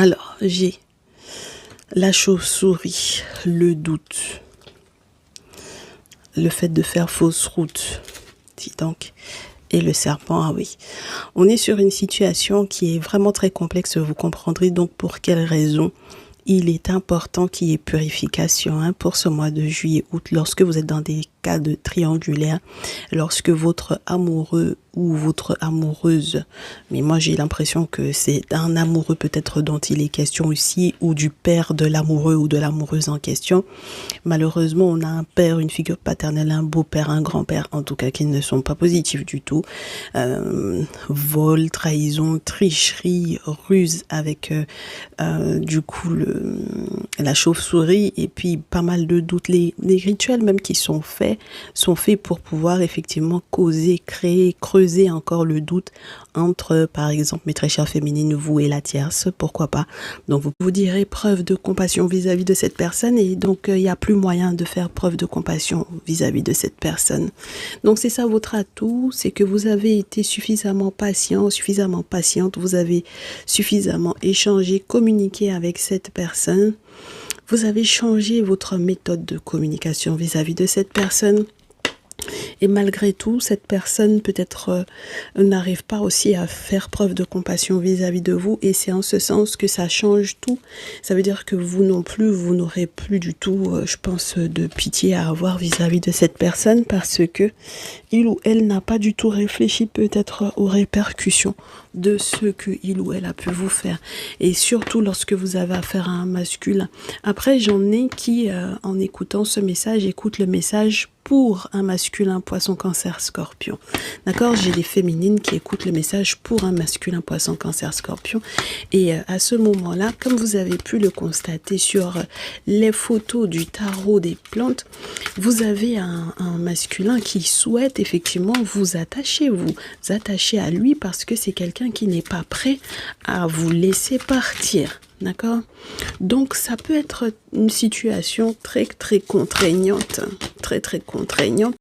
Alors, j'ai la chauve-souris, le doute, le fait de faire fausse route, dis donc, et le serpent, ah oui. On est sur une situation qui est vraiment très complexe, vous comprendrez donc pour quelles raisons il est important qu'il y ait purification pour ce mois de juillet-août, lorsque vous êtes dans des cas de triangulaire, lorsque votre amoureux ou votre amoureuse, mais moi j'ai l'impression que c'est un amoureux peut-être dont il est question ici, ou du père de l'amoureux ou de l'amoureuse en question. Malheureusement, on a un père, une figure paternelle, un beau-père, un grand-père, en tout cas qui ne sont pas positifs du tout. Vol, trahison, tricherie, ruse avec du coup la chauve-souris et puis pas mal de doutes. Les rituels même qui sont faits pour pouvoir effectivement causer, créer, creuser encore le doute entre, par exemple, mes très chères féminines, vous et la tierce, pourquoi pas. Donc vous direz preuve de compassion vis-à-vis de cette personne et donc il n'y a plus moyen de faire preuve de compassion vis-à-vis de cette personne. Donc c'est ça votre atout, c'est que vous avez été suffisamment patient, suffisamment patiente, vous avez suffisamment échangé, communiqué avec cette personne. Vous avez changé votre méthode de communication vis-à-vis de cette personne. Et malgré tout, cette personne peut-être n'arrive pas aussi à faire preuve de compassion vis-à-vis de vous. Et c'est en ce sens que ça change tout. Ça veut dire que vous non plus, vous n'aurez plus du tout, je pense, de pitié à avoir vis-à-vis de cette personne parce que il ou elle n'a pas du tout réfléchi peut-être aux répercussions de ce que il ou elle a pu vous faire. Et surtout lorsque vous avez affaire à un masculin. Après, j'en ai qui, en écoutant ce message, écoutent le message pour un masculin poisson cancer scorpion. D'accord? J'ai des féminines qui écoutent le message pour un masculin poisson cancer scorpion. Et à ce moment-là, comme vous avez pu le constater sur les photos du tarot des plantes, vous avez un masculin qui souhaite effectivement vous attacher à lui parce que c'est quelqu'un qui n'est pas prêt à vous laisser partir. D'accord? Donc, ça peut être une situation très, très contraignante. Très, très contraignante.